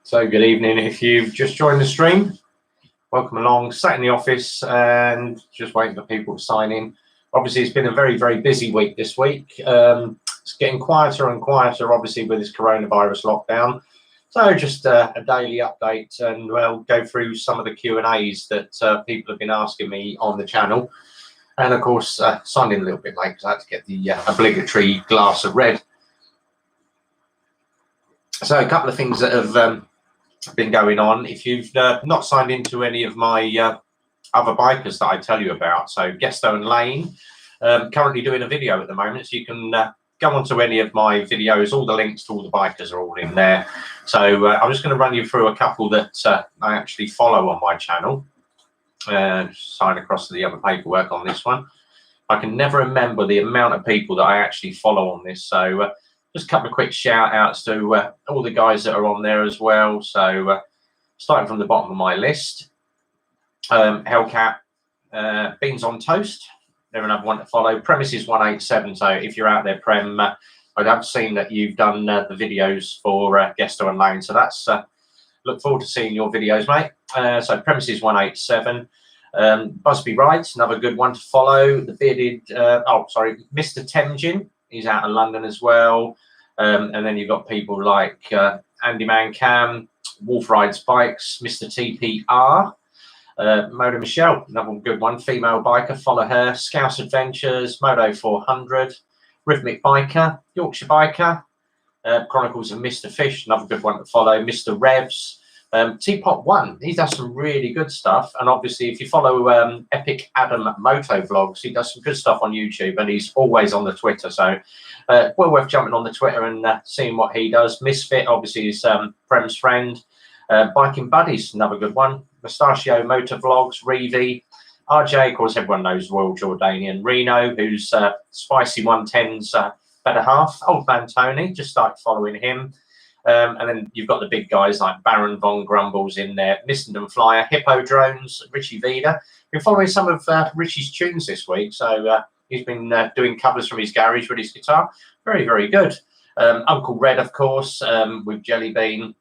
So good evening. If you've just joined the stream, welcome along. Sat in the office and just waiting for people to sign in. Obviously, it's been a very, very busy week this week. It's getting quieter and quieter, obviously, with this coronavirus lockdown. So just a daily update, and we'll go through some of the Q&As that people have been asking me on the channel. And of course, signed in a little bit late because I had to get the obligatory glass of red. So a couple of things that have been going on. If you've not signed into any of my other bikers that I tell you about, so Gesto and Lane, currently doing a video at the moment, so you can go onto any of my videos. All the links to all the bikers are all in there. So I'm just going to run you through a couple that I actually follow on my channel. Sign across to the other paperwork on this one. I can never remember the amount of people that I actually follow on this, so just a couple of quick shout outs to all the guys that are on there as well. So starting from the bottom of my list, Hellcat, Beans on Toast, they're another one to follow. Premises 187, so if you're out there, Prem, I've seen that you've done the videos for Gesto and Lane, so that's look forward to seeing your videos, mate. So Premises 187, Busby Rides, another good one to follow. The bearded, Mr. Temjin, he's out of London as well. And then you've got people like Andy Man Cam, Wolf Rides Bikes, Mr. TPR, Moto Michelle, another good one, female biker, follow her. Scouse Adventures, Moto 400, Rhythmic Biker, Yorkshire Biker, Chronicles of Mr. Fish, another good one to follow. Mr. Revs, Teapot One, he does some really good stuff. And obviously, if you follow EpicAdam Motovlogs, he does some good stuff on YouTube, and he's always on the Twitter. So, well worth jumping on the Twitter and seeing what he does. Missfit, obviously, is Prem's friend. Biking Buddies, another good one. Mustachio Motovlogs, Reevy. RJ, of course, everyone knows Royal Jordanian. Reeno, who's Spicy 110's better half. Old Man Tony, just started following him. And then you've got the big guys like Baron Von Grumble's in there, TheMissendenFlyer, Hippo-Drones, Richy Vida. Been following some of Richy's tunes this week, so he's been doing covers from his garage with his guitar. Very, very good. UncleRed, of course, with Jelly Bean.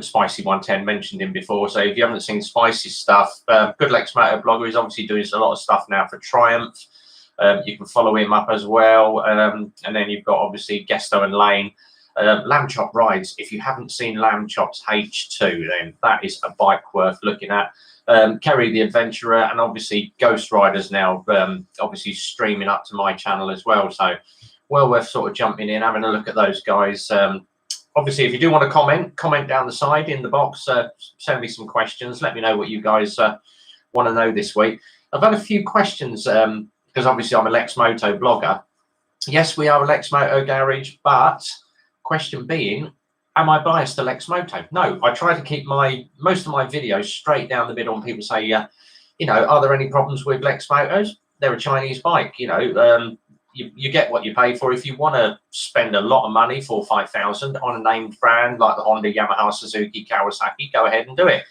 Spicy 110, mentioned him before, so if you haven't seen Spicy's stuff, good Lex Moto blogger. He's obviously doing a lot of stuff now for Triumph. You can follow him up as well. And then you've got obviously Gesto and Lane. Lamb Chop Rides, if you haven't seen Lamb Chop's H2, then that is a bike worth looking at. Kerry the Adventurer, and obviously Ghost Riders now obviously streaming up to my channel as well, so well worth sort of jumping in, having a look at those guys. Obviously, if you do want to comment down the side in the box, send me some questions, let me know what you guys want to know this week. I've had a few questions because obviously I'm a Lex Moto blogger. Yes, we are a Lex Moto garage, but question being, am I biased to Lex Moto? No, I try to keep most of my videos straight down the middle. And people say, you know, are there any problems with Lex Motos? They're a Chinese bike, you know. You get what you pay for. If you want to spend a lot of money, 4,000 or 5,000 on a named brand like the Honda, Yamaha, Suzuki, Kawasaki, go ahead and do it.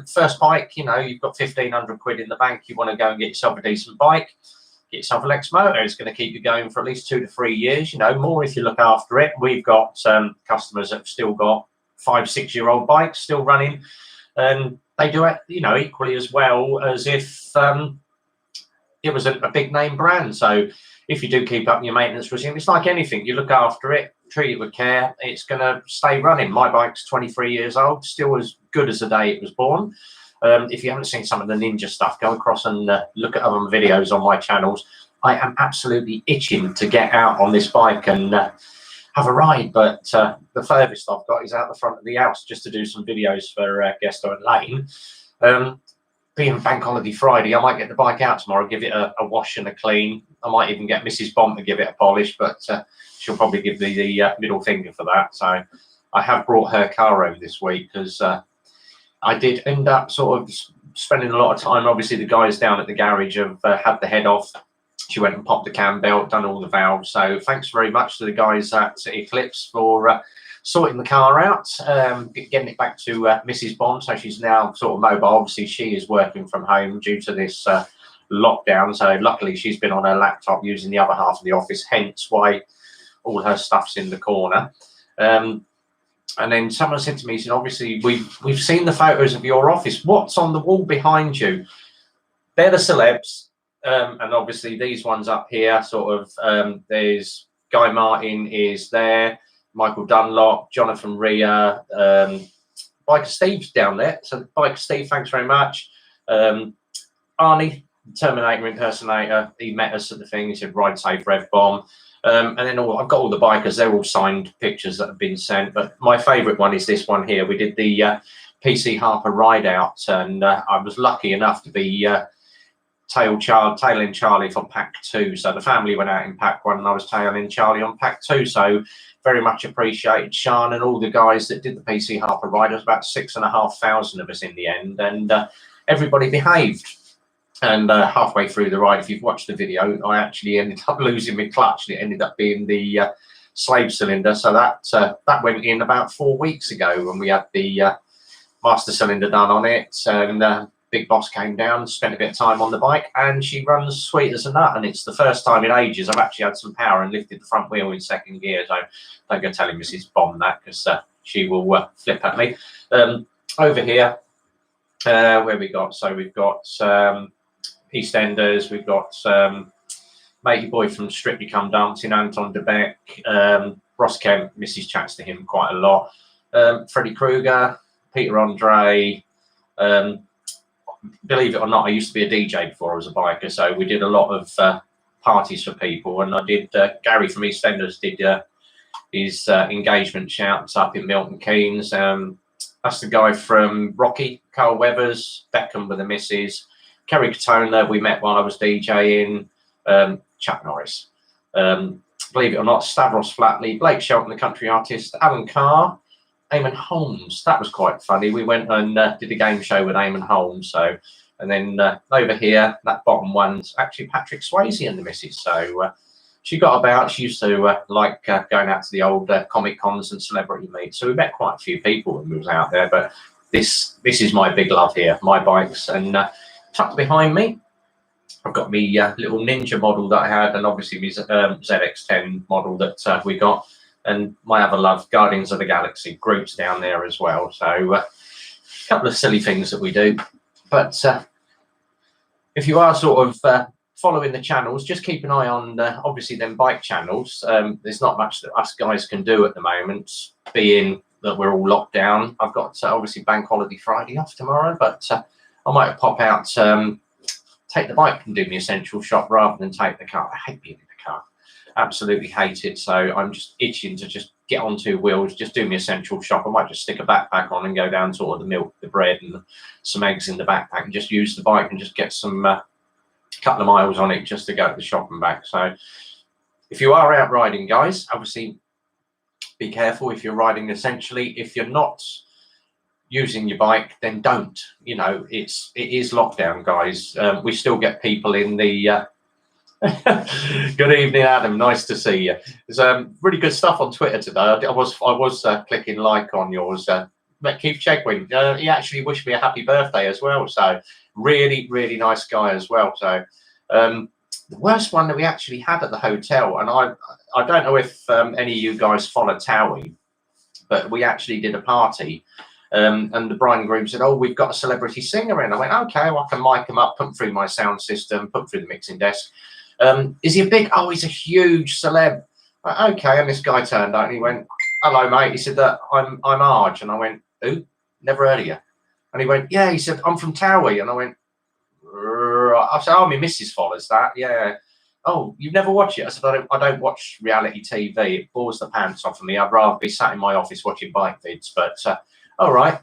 First bike, you know, you've got 1,500 quid in the bank. You want to go and get yourself a decent bike. Get yourself a Lex Moto. It's going to keep you going for at least 2 to 3 years, you know, more if you look after it. We've got customers that have still got 5, 6 year old bikes still running, and they do it, you know, equally as well as if it was a big name brand. So if you do keep up your maintenance regime, it's like anything. You look after it, treat it with care, it's going to stay running. My bike's 23 years old, still as good as the day it was born. If you haven't seen some of the ninja stuff, go across and look at other videos on my channels. I am absolutely itching to get out on this bike and have a ride, but the furthest I've got is out the front of the house just to do some videos for Gesto and Lane. Being Bank Holiday Friday, I might get the bike out tomorrow, give it a wash and a clean. I might even get Mrs. Bomb to give it a polish, but she'll probably give me the middle finger for that. So I have brought her car home this week because I did end up sort of spending a lot of time. Obviously, the guys down at the garage have had the head off. She went and popped the cam belt, done all the valves. So thanks very much to the guys at Eclipse for sorting the car out, getting it back to Mrs. Bond. So she's now sort of mobile. Obviously, she is working from home due to this lockdown. So luckily, she's been on her laptop using the other half of the office, hence why all her stuff's in the corner. And then someone said to me, said, obviously, we've seen the photos of your office. What's on the wall behind you? They're the celebs. And obviously, these ones up here, sort of, there's Guy Martin is there, Michael Dunlop, Jonathan Rea, Biker Steve's down there. So Biker Steve, thanks very much. Arnie, Terminator impersonator, he met us at the thing. He said, ride safe, Rev Bomb. And then I've got all the bikers. They're all signed pictures that have been sent. But my favourite one is this one here. We did the PC Harper ride out, and I was lucky enough to be tailing Charlie for pack 2. So the family went out in pack 1, and I was tailing Charlie on pack 2. So very much appreciated Sean and all the guys that did the PC Harper ride. There was about 6,500 of us in the end, and everybody behaved. And halfway through the ride, if you've watched the video, I actually ended up losing my clutch, and it ended up being the slave cylinder. So that went in about 4 weeks ago when we had the master cylinder done on it. And Big Boss came down, spent a bit of time on the bike, and she runs sweet as a nut. And it's the first time in ages I've actually had some power and lifted the front wheel in second gear. So don't go telling Mrs. Bomb that, because she will flip at me. Over here, where we got? So we've got EastEnders, we've got matey boy from Strictly Come Dancing, Anton DeBeck, Ross Kemp, Mrs. chats to him quite a lot, Freddie Krueger, Peter Andre. Believe it or not, I used to be a DJ before I was a biker, so we did a lot of parties for people, and I did Gary from EastEnders did his engagement shouts up in Milton Keynes. That's the guy from Rocky, Carl Weathers, Beckham with the missus, Kerry Katona, we met while I was DJing, Chuck Norris. Believe it or not, Stavros Flatley, Blake Shelton, the country artist, Alan Carr, Eamon Holmes. That was quite funny. We went and did a game show with Eamon Holmes. So, and then over here, that bottom one's actually Patrick Swayze and the missus. So she got about. She used to like going out to the old comic cons and celebrity meets. So we met quite a few people when we was out there. But this is my big love here, my bikes. And tucked behind me, I've got my little Ninja model that I had, and obviously my ZX10 model that we got, and my other love, Guardians of the Galaxy, groups down there as well. So a couple of silly things that we do. But if you are sort of following the channels, just keep an eye on obviously them bike channels. There's not much that us guys can do at the moment, being that we're all locked down. I've got obviously Bank Holiday Friday off tomorrow, but I might pop out, take the bike and do my essential shop rather than take the car. I hate being in the car. Absolutely hate it. So I'm just itching to just get on 2 wheels, just do my essential shop. I might just stick a backpack on and go down to order the milk, the bread, and some eggs in the backpack, and just use the bike and just get some couple of miles on it just to go to the shop and back. So if you are out riding, guys, obviously be careful if you're riding essentially. If you're not using your bike, then don't. You know, it is lockdown, guys. We still get people in the good evening, Adam, nice to see you. There's really good stuff on Twitter today. I was clicking like on yours. Keith Chegwin, he actually wished me a happy birthday as well, so really nice guy as well. So the worst one that we actually had at the hotel, and I don't know if any of you guys follow Towie, but we actually did a party. And the bride and groom said, oh, we've got a celebrity singer in. I went, okay, well, I can mic him up, put him through my sound system, put him through the mixing desk. Is he a big? Oh, he's a huge celeb. Okay, and this guy turned out and he went, hello, mate. He said that I'm Arj. And I went, who? Never heard of you. And he went, yeah. He said, I'm from Towie. And I went, I said, oh, my missus follows that. Yeah. Oh, you've never watched it? I said, I don't watch reality TV. It bores the pants off of me. I'd rather be sat in my office watching bike vids. But all right.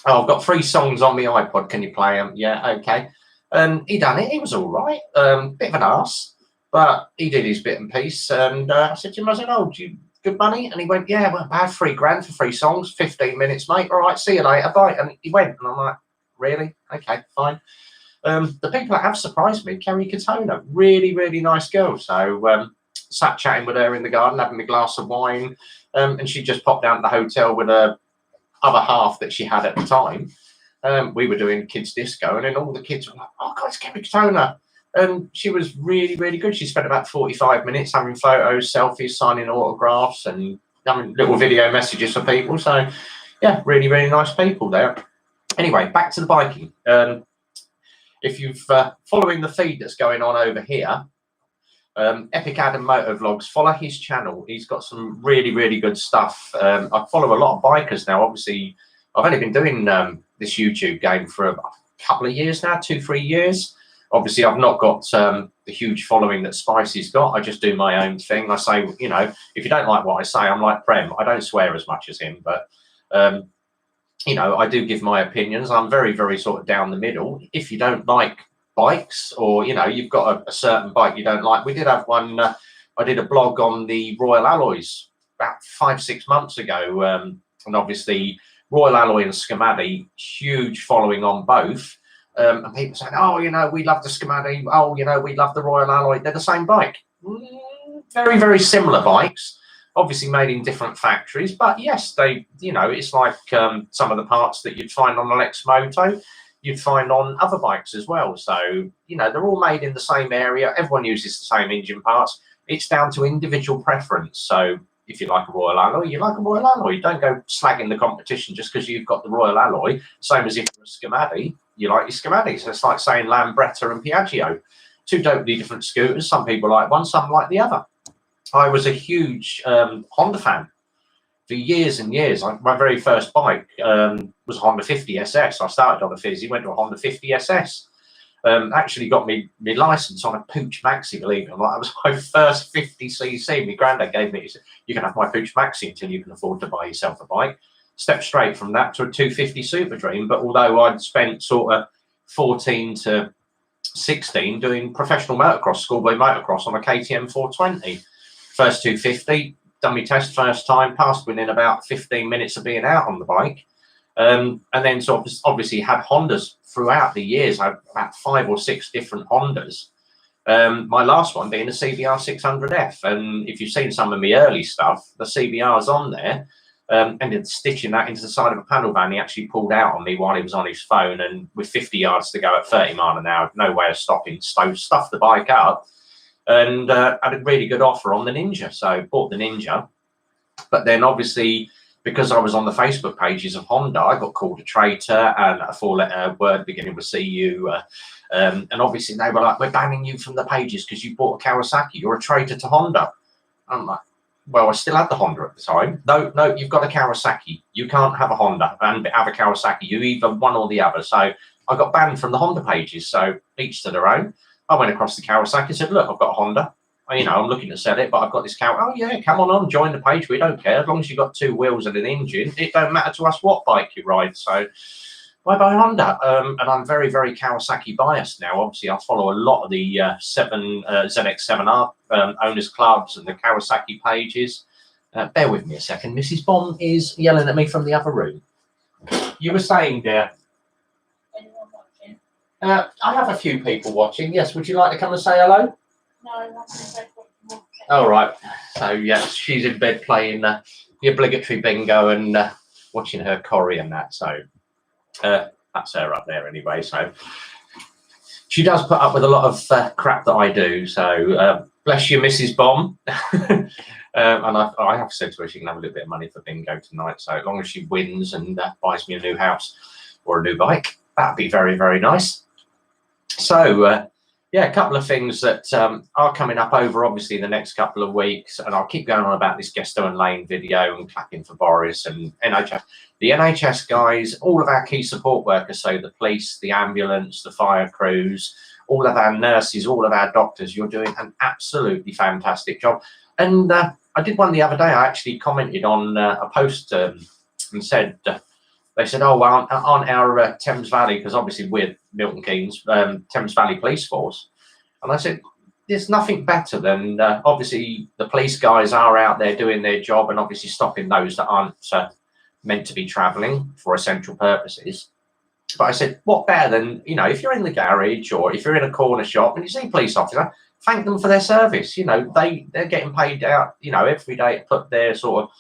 Oh, I've got 3 songs on my iPod. Can you play them? Yeah, okay. And he done it. He was all right. Bit of an arse, but he did his bit and piece. And I said to him, I said, oh, do you good money? And he went, yeah, well, about £3 for 3 songs, 15 minutes, mate. All right, see you later. Bye. And he went. And I'm like, really? Okay, fine. The people that have surprised me, Kerry Katona, really nice girl. So sat chatting with her in the garden, having a glass of wine. and she just popped down to the hotel with her other half that she had at the time. We were doing kids disco, and then all the kids were like, "Oh God, it's Epic-Toner." And she was really, really good. She spent about 45 minutes having photos, selfies, signing autographs, and having little video messages for people. So yeah, really, really nice people there. Anyway, back to the biking. If you've following the feed that's going on over here, EpicAdam Motovlogs, follow his channel. He's got some really, really good stuff. I follow a lot of bikers now. Obviously, I've only been doing this YouTube game for a couple of years now, 2-3 years. Obviously, I've not got the huge following that Spicy's got. I just do my own thing. I say, you know, if you don't like what I say, I'm like Prem. I don't swear as much as him, but you know, I do give my opinions. I'm very, very sort of down the middle. If you don't like bikes, or you know, you've got a certain bike you don't like. We did have one. I did a blog on the Royal Alloys about 5-6 months ago, and obviously Royal Alloy and Scummy, huge following on both. And people saying, "Oh, you know, we love the Scummy. Oh, you know, we love the Royal Alloy." They're the same bike. Very, very similar bikes. Obviously made in different factories, but yes, they, you know, it's like some of the parts that you'd find on an Moto, you'd find on other bikes as well. So, you know, they're all made in the same area. Everyone uses the same engine parts. It's down to individual preference. So if you like a Royal Alloy, you like a Royal Alloy. Don't go slagging the competition just because you've got the Royal Alloy. Same as if you're a Scummy, you like your Scummy. So it's like saying Lambretta and Piaggio. Two totally different scooters. Some people like one, some like the other. I was a huge Honda fan for years and years. My very first bike was a Honda 50 SS. I started on a Fizzy, went to a Honda 50 SS. Actually got me license on a Pooch Maxi, believe it or not. That was my first 50cc. My granddad gave me, he said, "You can have my Pooch Maxi until you can afford to buy yourself a bike." Stepped straight from that to a 250 Super Dream. But although I'd spent sort of 14 to 16 doing professional motocross, schoolboy motocross on a KTM 420. First 250, done my test first time, passed within about 15 minutes of being out on the bike. And then sort of obviously had Hondas throughout the years. I had about 5 or 6 different Hondas. My last one being a CBR 600F. And if you've seen some of my early stuff, the CBR's on there. Ended stitching that into the side of a panel van. He actually pulled out on me while he was on his phone, and with 50 yards to go at 30 miles an hour, no way of stopping, stuffed the bike up. And had a really good offer on the Ninja, so bought the Ninja. But then obviously, because I was on the Facebook pages of Honda, I got called a traitor and a 4-letter word beginning with CU. And obviously they were like, "We're banning you from the pages because you bought a Kawasaki. You're a traitor to Honda." I'm like, well, I still had the Honda at the time. No, you've got a Kawasaki. You can't have a Honda and have a Kawasaki. You either one or the other. So I got banned from the Honda pages. So each to their own. I went across the Kawasaki and said, "Look, I've got a Honda. You know, I'm looking to sell it, but I've got this Kawasaki." "Oh yeah, come on, join the page. We don't care. As long as you've got 2 wheels and an engine, it don't matter to us what bike you ride." So bye bye Honda. And I'm very, very Kawasaki biased now. Obviously, I follow a lot of the ZX7R owners clubs and the Kawasaki pages. Bear with me a second. Mrs. Bond is yelling at me from the other room. You were saying, dear? I have a few people watching. Yes, would you like to come and say hello? No, I'm not going to say what. All right. So yes, she's in bed playing the obligatory bingo and watching her Corrie and that. So that's her up there anyway. So she does put up with a lot of crap that I do. So bless you, Mrs. Bomb. And I have said to her she can have a little bit of money for bingo tonight. So as long as she wins and buys me a new house or a new bike, that'd be very, very nice. So yeah, a couple of things that are coming up over obviously the next couple of weeks, and I'll keep going on about this Gesto and Lane video and clapping for Boris and NHS. The NHS guys, all of our key support workers, so the police, the ambulance, the fire crews, all of our nurses, all of our doctors, you're doing an absolutely fantastic job. And I did one the other day. I actually commented on a post and said, they said, "Oh, well, aren't our Thames Valley," because obviously we're Milton Keynes, Thames Valley Police Force. And I said, there's nothing better than, obviously the police guys are out there doing their job and obviously stopping those that aren't meant to be travelling for essential purposes. But I said, what better than, you know, if you're in the garage or if you're in a corner shop and you see a police officer, thank them for their service. You know, they're getting paid out, you know, every day to put their sort of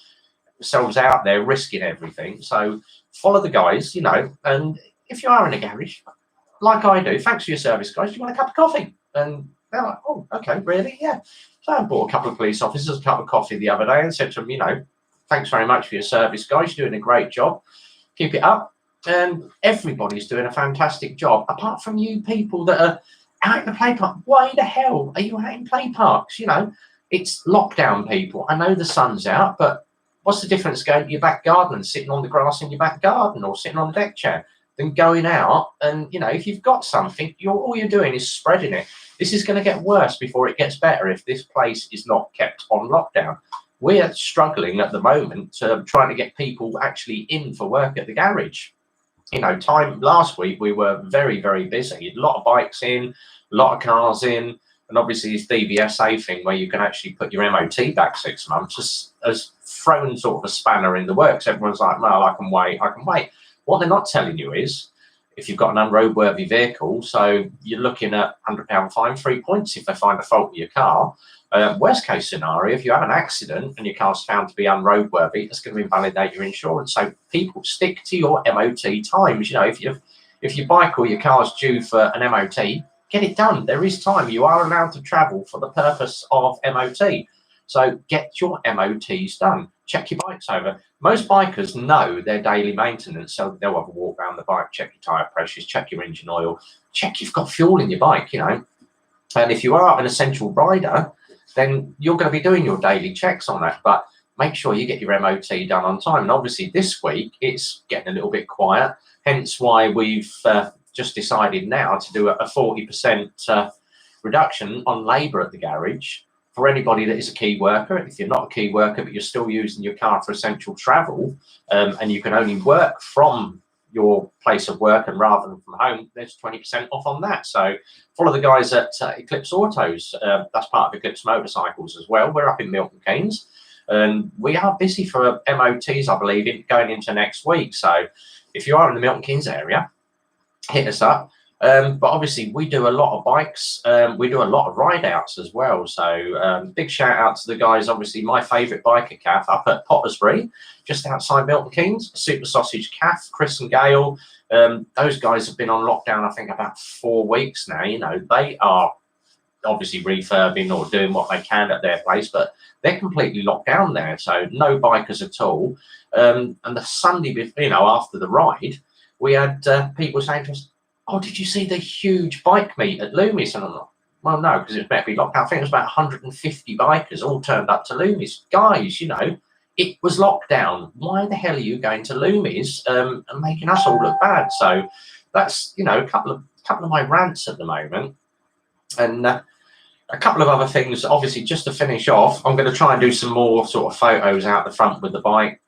yourselves out there risking everything. So follow the guys, you know, and if you are in a garage, like I do, thanks for your service, guys. Do you want a cup of coffee? And they're like, oh, okay, really? Yeah. So I bought a couple of police officers a cup of coffee the other day and said to them, you know, thanks very much for your service, guys. You're doing a great job. Keep it up. And everybody's doing a fantastic job, apart from you people that are out in the play park. Why the hell are you out in play parks? You know, it's lockdown, people. I know the sun's out, but what's the difference going to your back garden and sitting on the grass in your back garden or sitting on a deck chair than going out? And, you know, if you've got something, all you're doing is spreading it. This is going to get worse before it gets better if this place is not kept on lockdown. We're struggling at the moment trying to get people actually in for work at the garage. You know, last week we were very, very busy. A lot of bikes in, a lot of cars in, and obviously this DVSA thing where you can actually put your MOT back 6 months has thrown sort of a spanner in the works. Everyone's like, well, I can wait, I can wait. What they're not telling you is, if you've got an unroadworthy vehicle, so you're looking at £100 fine, 3 points if they find a fault with your car. Worst case scenario, if you have an accident and your car's found to be unroadworthy, it's going to invalidate your insurance. So people, stick to your MOT times. You know, if your bike or your car's due for an MOT, get it done. There is time. You are allowed to travel for the purpose of MOT. So get your MOTs done. Check your bikes over. Most bikers know their daily maintenance, so they'll have a walk around the bike, check your tyre pressures, check your engine oil, check you've got fuel in your bike, you know. And if you are an essential rider, then you're going to be doing your daily checks on that. But make sure you get your MOT done on time. And obviously this week it's getting a little bit quiet, hence why we've just decided now to do a 40% reduction on labour at the garage for anybody that is a key worker. If you're not a key worker but you're still using your car for essential travel, and you can only work from your place of work and rather than from home, there's 20% off on that. So follow the guys at Eclipse Autos. That's part of Eclipse Motorcycles as well. We're up in Milton Keynes and we are busy for MOTs, I believe, going into next week. So if you are in the Milton Keynes area, hit us up. But obviously we do a lot of bikes, we do a lot of ride outs as well. So big shout out to the guys, obviously my favourite biker calf up at Pottersbury, just outside Milton Keynes, Super Sausage Calf, Chris and Gail. Those guys have been on lockdown, I think, about 4 weeks now. You know, they are obviously refurbing or doing what they can at their place, but they're completely locked down there. So no bikers at all. And the Sunday, you know, after the ride, we had people saying to us, oh, did you see the huge bike meet at Loomis? And I'm like, well, no, because it was meant to be locked down. I think it was about 150 bikers all turned up to Loomis. Guys, you know, it was locked down. Why the hell are you going to Loomis and making us all look bad? So that's, you know, a couple of my rants at the moment. And a couple of other things, obviously, just to finish off, I'm going to try and do some more sort of photos out the front with the bike.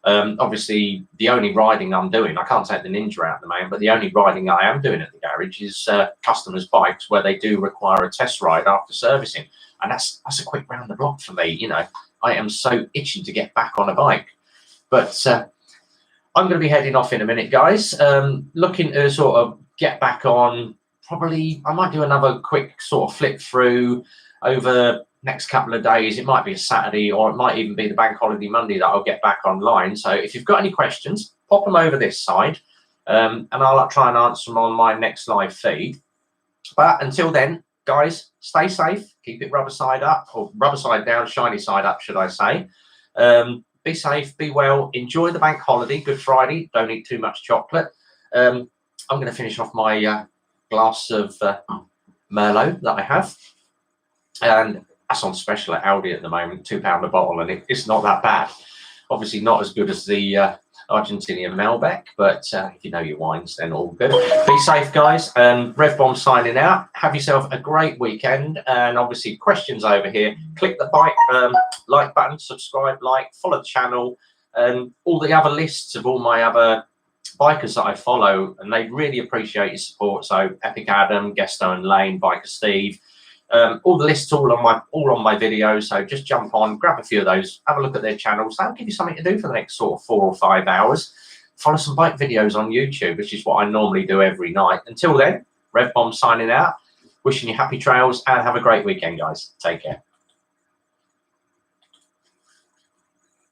Obviously, the only riding I'm doing, I can't take the Ninja out at the moment, but the only riding I am doing at the garage is customers' bikes where they do require a test ride after servicing. And that's a quick round the block for me. You know, I am so itching to get back on a bike. But I'm going to be heading off in a minute, guys. Looking to sort of get back on. Probably I might do another quick sort of flip through over next couple of days. It might be a Saturday or it might even be the bank holiday Monday that I'll get back online. So if you've got any questions, pop them over this side and I'll try and answer them on my next live feed. But until then, guys, stay safe, keep it rubber side up, or rubber side down, shiny side up, should I say. Be safe, be well, enjoy the bank holiday, Good Friday, don't eat too much chocolate. I'm going to finish off my glass of Merlot that I have, and that's on special at Aldi at the moment, £2 a bottle, and it's not that bad. Obviously not as good as the Argentinian Malbec, but if you know your wines, then all good. Be safe, guys. Rev Bomb signing out. Have yourself a great weekend, and obviously questions over here. Click the like button, subscribe, follow the channel, and all the other lists of all my other bikers that I follow, and they really appreciate your support. So EpicAdam, Gesto and Lane, Biker Steve, all the lists all on my videos. So just jump on, grab a few of those, have a look at their channels. That'll give you something to do for the next sort of 4 or 5 hours. Follow some bike videos on YouTube, which is what I normally do every night. Until then, Rev Bomb signing out, wishing you happy trails and have a great weekend, guys. Take care.